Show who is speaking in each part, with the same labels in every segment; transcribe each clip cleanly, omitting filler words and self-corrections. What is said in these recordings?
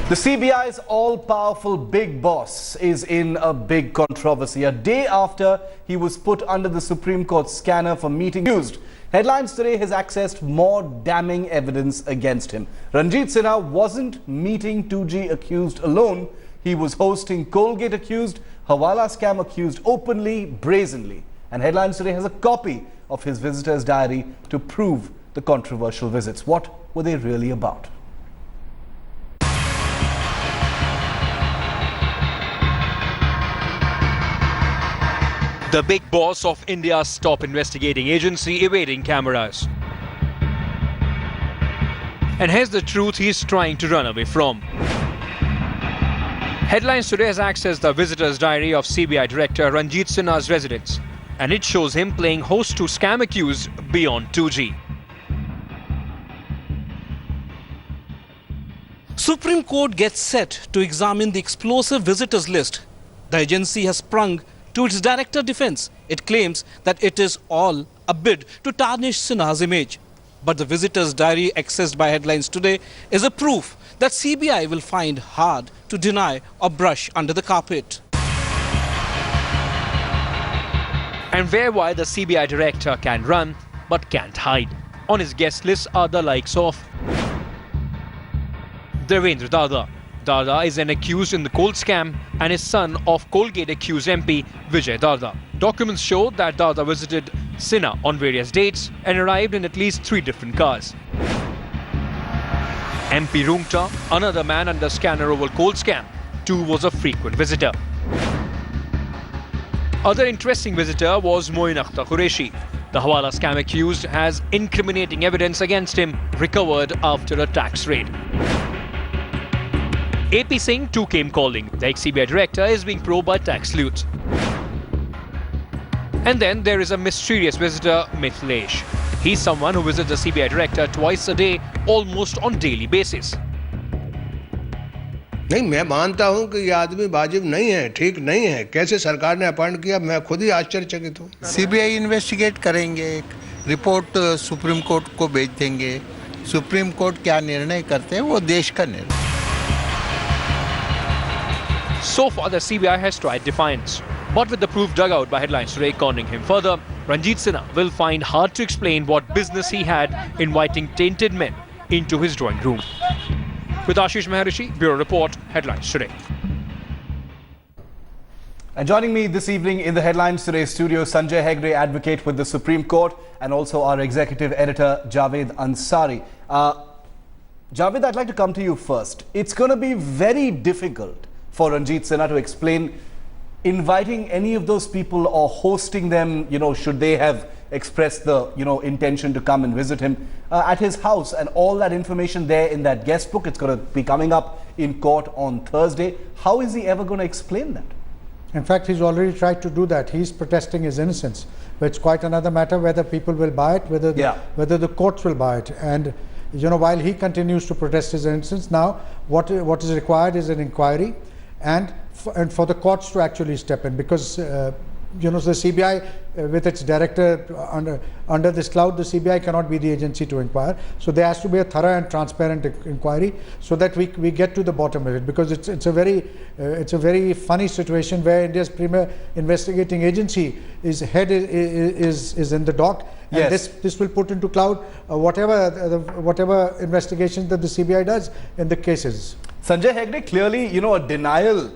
Speaker 1: The CBI's all-powerful big boss is in a big controversy. A day after he was put under the Supreme Court scanner for meeting accused, Headlines Today has accessed more damning evidence against him. Ranjit Sinha wasn't meeting 2G accused alone. He was hosting Colgate accused, Hawala scam accused openly, brazenly. And Headlines Today has a copy of his visitor's diary to prove the controversial visits. What were they really about?
Speaker 2: The big boss of India's top investigating agency evading cameras. And here's the truth he's trying to run away from. Headlines Today has accessed the visitor's diary of CBI Director Ranjit Sinha's residence, and it shows him playing host to scam accused beyond 2G.
Speaker 3: Supreme Court gets set to examine the explosive visitors list. The agency has sprung to its director defense. It claims that it is all a bid to tarnish Sinha's image. But the visitor's diary accessed by Headlines Today is a proof that CBI will find hard to deny or brush under the carpet.
Speaker 2: And why the CBI director can run but can't hide. On his guest list are the likes of Devendra Dada. Dada is an accused in the coal scam and is son of Colgate accused MP Vijay Dada. Documents show that Dada visited Sinha on various dates and arrived in at least 3 different cars. MP Rungta, another man under scanner over coal scam, too was a frequent visitor. Other interesting visitor was Moin Akhtar Qureshi. The Hawala scam accused has incriminating evidence against him recovered after a tax raid. AP Singh too came calling. The ex-CBI director is being probed by tax sleuths. And then there is a mysterious visitor, Mithilesh. He's someone who visits the CBI director twice a day, almost on daily basis.
Speaker 4: नहीं, मैं मानता हूं कि ये आदमी वाजिब नहीं है, ठीक नहीं है. कैसे सरकार ने अपॉइंट किया, मैं खुद ही आश्चर्यचकित हूं.
Speaker 5: सीबीआई इन्वेस्टिगेट करेंगे, एक रिपोर्ट सुप्रीम कोर्ट को भेज देंगे. सुप्रीम कोर्ट क्या निर्णय करते हैं वो देश का निर्णय.
Speaker 2: So far, the CBI has tried defiance. But with the proof dug out by Headlines Today cornering him further, Ranjit Sinha will find hard to explain what business he had inviting tainted men into his drawing room. With Ashish Maharishi, Bureau Report, Headlines Today.
Speaker 1: And joining me this evening in the Headlines Today studio, Sanjay Hegde, advocate with the Supreme Court, and also our executive editor, Javed Ansari. Javed, I'd like to come to you first. It's going to be very difficult for Ranjit Sinha to explain inviting any of those people or hosting them, should they have expressed the, intention to come and visit him at his house, and all that information there in that guest book. It's going to be coming up in court on Thursday. How is he ever going to explain that?
Speaker 6: In fact, he's already tried to do that. He's protesting his innocence. But it's quite another matter whether people will buy it, whether the courts will buy it. And while he continues to protest his innocence, now what is required is an inquiry, and for the courts to actually step in, because the CBI with its director under this cloud, the CBI cannot be the agency to inquire. So there has to be a thorough and transparent inquiry so that we get to the bottom of it, because it's a very funny situation where India's premier investigating agency is in the dock. And
Speaker 1: yes,
Speaker 6: this will put into cloud whatever investigations that the CBI does in the cases.
Speaker 1: Sanjay Hegde, clearly, a denial,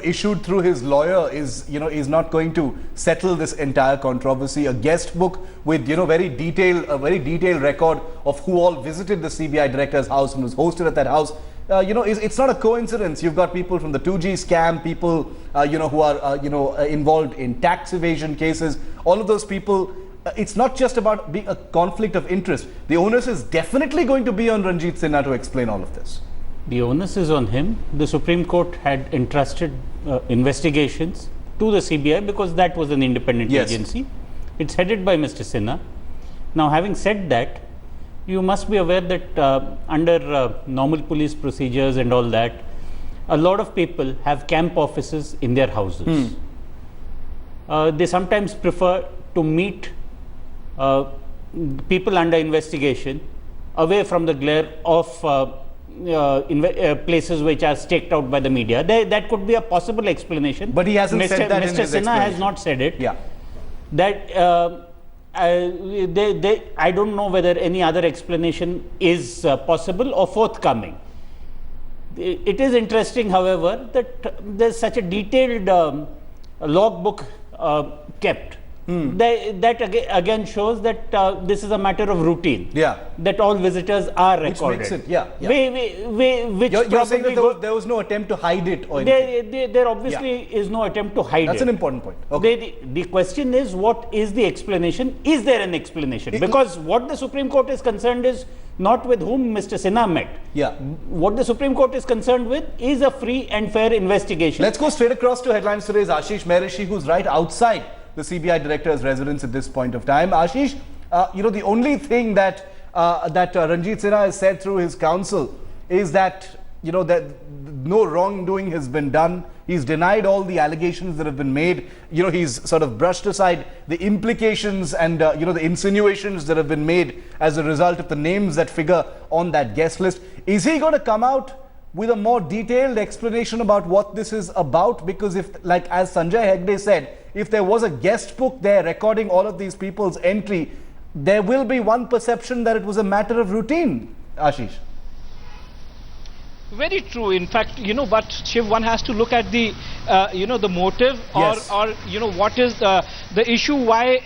Speaker 1: issued through his lawyer is not going to settle this entire controversy. A guest book with, very detailed record of who all visited the CBI director's house and was hosted at that house. It's not a coincidence. You've got people from the 2G scam, people, who are, involved in tax evasion cases. All of those people. It's not just about being a conflict of interest. The onus is definitely going to be on Ranjit Sinha to explain all of this.
Speaker 7: The onus is on him. The Supreme Court had entrusted investigations to the CBI because that was an independent agency. It's headed by Mr. Sinha. Now, having said that, you must be aware that under normal police procedures and all that, a lot of people have camp offices in their houses. They sometimes prefer to meet people under investigation away from the glare of places which are staked out by the media. That could be a possible explanation.
Speaker 1: But he hasn't said that in
Speaker 7: Mr.
Speaker 1: his
Speaker 7: Sinha has
Speaker 1: explanation.
Speaker 7: not said it.
Speaker 1: Yeah.
Speaker 7: That I don't know whether any other explanation is possible or forthcoming. It is interesting, however, that there's such a detailed logbook kept. That again shows that this is a matter of routine.
Speaker 1: Yeah.
Speaker 7: That all visitors are recorded.
Speaker 1: Which makes it, yeah.
Speaker 7: Which
Speaker 1: You're saying
Speaker 7: probably
Speaker 1: that there was no attempt to hide it or anything.
Speaker 7: there obviously is no attempt to hide
Speaker 1: That's
Speaker 7: it.
Speaker 1: an important point. Okay.
Speaker 7: The question is, what is the explanation? Is there an explanation? Because what the Supreme Court is concerned is not with whom Mr. Sinha met.
Speaker 1: Yeah.
Speaker 7: What the Supreme Court is concerned with is a free and fair investigation.
Speaker 1: Let's go straight across to headlines today's Ashish Mehrishi, who's right outside the CBI director's residence at this point of time. Ashish, the only thing that Ranjit Sinha has said through his counsel is that that no wrongdoing has been done. He's denied all the allegations that have been made. He's sort of brushed aside the implications and the insinuations that have been made as a result of the names that figure on that guest list. Is he going to come out with a more detailed explanation about what this is about? Because if, like as Sanjay Hegde said, if there was a guest book there recording all of these people's entry, there will be one perception that it was a matter of routine, Ashish.
Speaker 8: Very true. In fact, but Shiv, one has to look at the, the motive or,
Speaker 1: Yes.
Speaker 8: what is the issue why,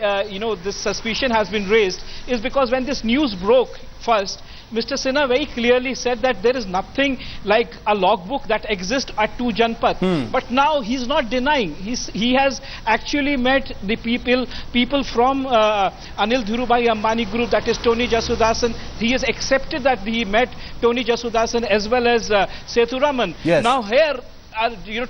Speaker 8: this suspicion has been raised is because when this news broke first, Mr. Sinha very clearly said that there is nothing like a logbook that exists at 2 Janpath. But now he's not denying. He has actually met the people from Anil Dhirubhai Ambani Group, that is Tony Jasudasan. He has accepted that he met Tony Jasudasan as well as Sethuraman.
Speaker 1: Yes.
Speaker 8: Now here,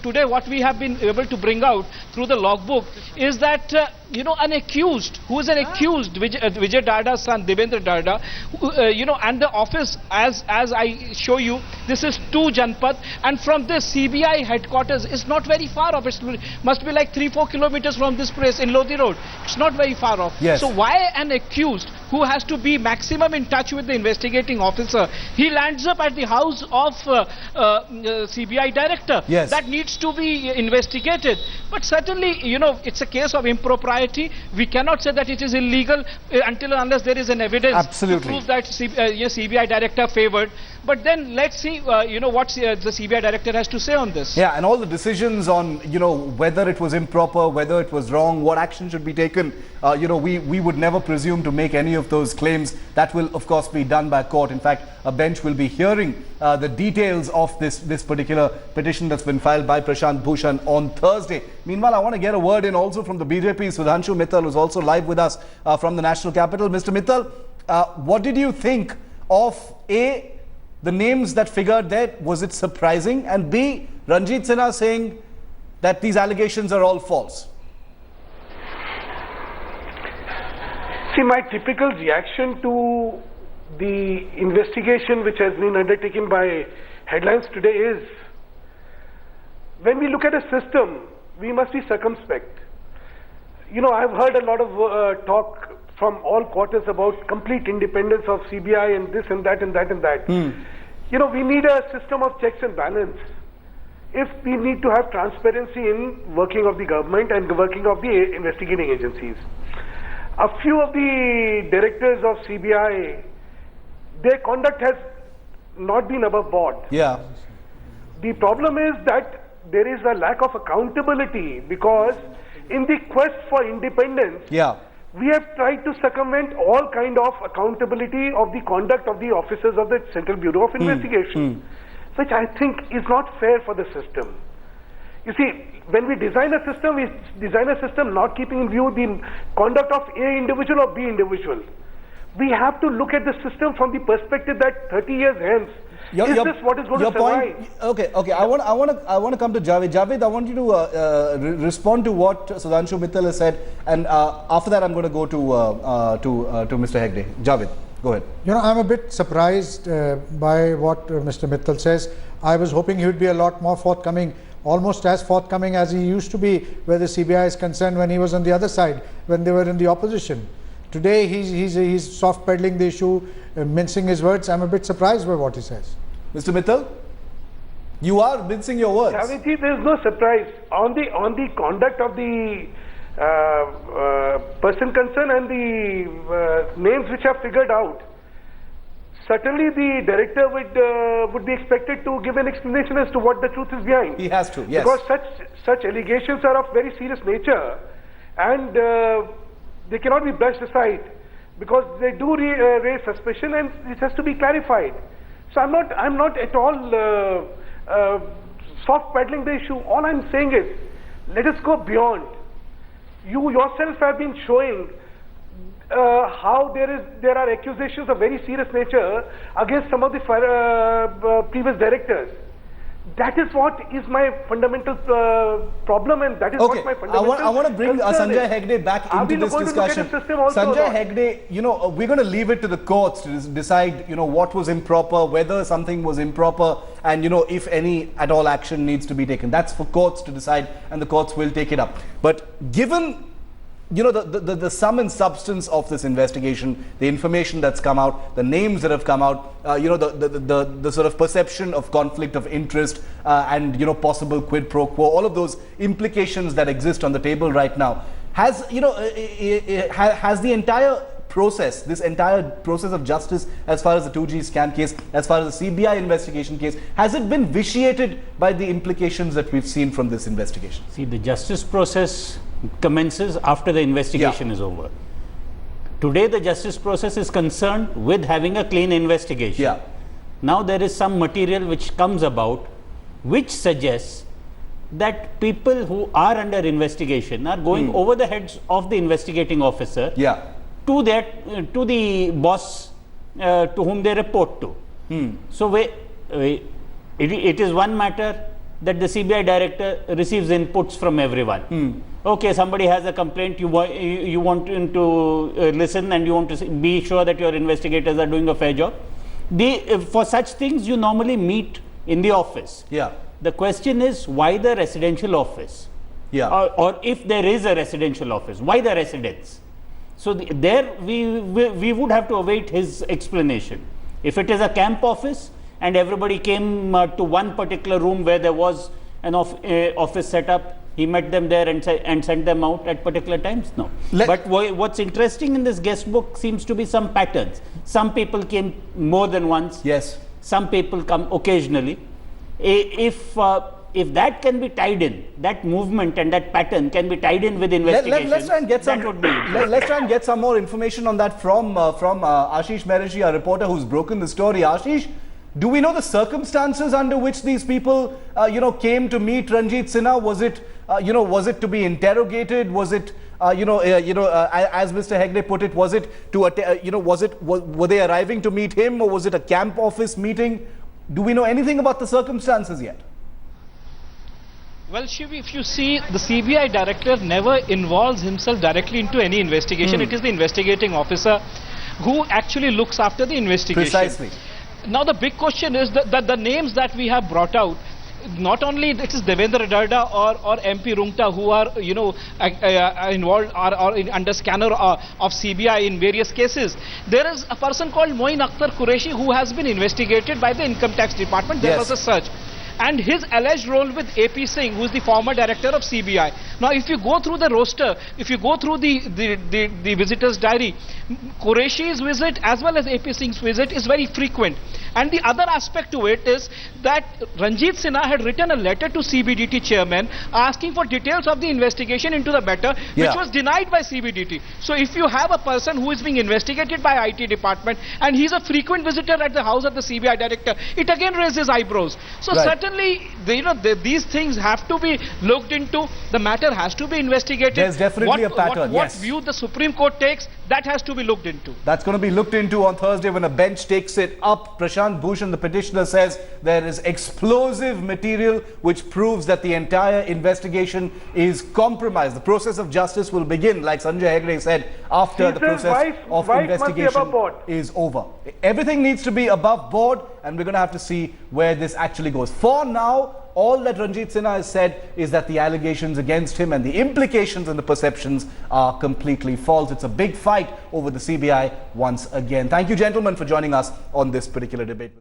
Speaker 8: today what we have been able to bring out through the logbook is that an accused, who is an accused, Vijay Dada's son, Devendra Dada, who, and the office, as I show you, this is 2 Janpath, and from this CBI headquarters is not very far off. It must be like 3-4 kilometers from this place in Lodi Road. It's not very far off.
Speaker 1: Yes.
Speaker 8: So why an accused who has to be maximum in touch with the investigating officer, he lands up at the house of CBI director?
Speaker 1: Yes.
Speaker 8: That needs to be investigated. But certainly, it's a case of impropriety. We cannot say that it is illegal until and unless there is an evidence
Speaker 1: Absolutely.
Speaker 8: to prove that CBI director favored. But then let's see, what the CBI director has to say on this.
Speaker 1: Yeah, and all the decisions on, whether it was improper, whether it was wrong, what action should be taken, we would never presume to make any of those claims. That will, of course, be done by court. In fact, a bench will be hearing the details of this particular petition that's been filed by Prashant Bhushan on Thursday. Meanwhile, I want to get a word in also from the BJP. Sudhanshu Mittal, who's also live with us from the National Capital. Mr. Mittal, what did you think of A, the names that figured there? Was it surprising? And B, Ranjit Sinha saying that these allegations are all false?
Speaker 9: See, my typical reaction to the investigation which has been undertaken by Headlines today is, when we look at a system, we must be circumspect. I've heard a lot of talk from all quarters about complete independence of CBI and this and that and that and that. We need a system of checks and balance. If we need to have transparency in working of the government and the working of the investigating agencies. A few of the directors of CBI, their conduct has not been above board.
Speaker 1: Yeah.
Speaker 9: The problem is that there is a lack of accountability, because in the quest for independence, we have tried to circumvent all kind of accountability of the conduct of the officers of the Central Bureau of Investigation, which I think is not fair for the system. You see, when we design a system not keeping in view the conduct of A individual or B individual. We have to look at the system from the perspective that 30 years hence, is this what is going to survive?
Speaker 1: Okay. I want to come to Javed. Javed, I want you to respond to what Sudhanshu Mittal has said, and after that, I'm going to go to Mr. Hegde. Javed, go ahead.
Speaker 6: I'm a bit surprised by what Mr. Mittal says. I was hoping he would be a lot more forthcoming, almost as forthcoming as he used to be where the CBI is concerned when he was on the other side, when they were in the opposition. Today he's soft peddling the issue, mincing his words. I'm a bit surprised by what he says.
Speaker 1: Mr. Mittal, you are mincing your words.
Speaker 9: Javed, there is no surprise on the conduct of the person concerned and the names which are figured out. Certainly, the director would be expected to give an explanation as to what the truth is behind.
Speaker 1: He has to, yes.
Speaker 9: Because such allegations are of very serious nature, and they cannot be brushed aside because they do raise suspicion, and it has to be clarified. So I'm not at all soft peddling the issue. All I'm saying is, let us go beyond. You yourself have been showing how there are accusations of very serious nature against some of the previous directors. That is what is my fundamental problem, and that is what my fundamental
Speaker 1: I want to bring Sanjay Hegde back into this discussion. Sanjay Hegde, we're going to leave it to the courts to decide, what was improper, whether something was improper, and, if any at all action needs to be taken. That's for courts to decide, and the courts will take it up. But given the sum and substance of this investigation, the information that's come out, the names that have come out, the sort of perception of conflict of interest and, possible quid pro quo, all of those implications that exist on the table right now, has the entire process, this entire process of justice as far as the 2G scan case, as far as the CBI investigation case, has it been vitiated by the implications that we've seen from this investigation?
Speaker 7: See, the justice process commences after the investigation is over. Today, the justice process is concerned with having a clean investigation. Now, there is some material which comes about which suggests that people who are under investigation are going over the heads of the investigating officer to the boss to whom they report to. So, it is one matter that the CBI director receives inputs from everyone. Okay, somebody has a complaint, you want him to listen, and you want to be sure that your investigators are doing a fair job. For such things, you normally meet in the office. The question is, why the residential office? Or if there is a residential office, why the residence? So there we would have to await his explanation. If it is a camp office and everybody came to one particular room where there was an office set up, he met them there and sent them out at particular times? No. But what's interesting in this guest book seems to be some patterns. Some people came more than once.
Speaker 1: Yes.
Speaker 7: Some people come occasionally. If that can be tied in, that movement and that pattern can be tied in with investigation,
Speaker 1: let's try and get some more information on that from Ashish Mehrishi, our reporter who's broken the story. Ashish, do we know the circumstances under which these people, came to meet Ranjit Sinha? Was it to be interrogated? Was it, as Mr. Hegde put it, was it to, were they arriving to meet him, or was it a camp office meeting? Do we know anything about the circumstances yet?
Speaker 8: Well, Shiv, if you see, the CBI director never involves himself directly into any investigation. It is the investigating officer who actually looks after the investigation.
Speaker 1: Precisely.
Speaker 8: Now, the big question is that the names that we have brought out, not only it is Devendra Darda or MP Rungta who are, involved or under scanner of CBI in various cases. There is a person called Moin Akhtar Qureshi who has been investigated by the Income Tax Department. There was a search. And his alleged role with AP Singh, who is the former director of CBI. Now, if you go through the roster, if you go through the visitor's diary, Qureshi's visit as well as AP Singh's visit is very frequent. And the other aspect to it is that Ranjit Sinha had written a letter to CBDT chairman asking for details of the investigation into the matter, which was denied by CBDT. So, if you have a person who is being investigated by IT department and he's a frequent visitor at the house of the CBI director, it again raises eyebrows. So, certainly, these things have to be looked into. The matter has to be investigated.
Speaker 1: There's definitely a pattern.
Speaker 8: What view the Supreme Court takes, that has to be looked into.
Speaker 1: That's going to be looked into on Thursday when a bench takes it up. Prashant Bhushan, the petitioner, says there is explosive material which proves that the entire investigation is compromised. The process of justice will begin, like Sanjay Hegde said, after the process of investigation is over. Everything needs to be above board, and we're going to have to see where this actually goes. For now, all that Ranjit Sinha has said is that the allegations against him and the implications and the perceptions are completely false. It's a big fight over the CBI once again. Thank you, gentlemen, for joining us on this particular debate.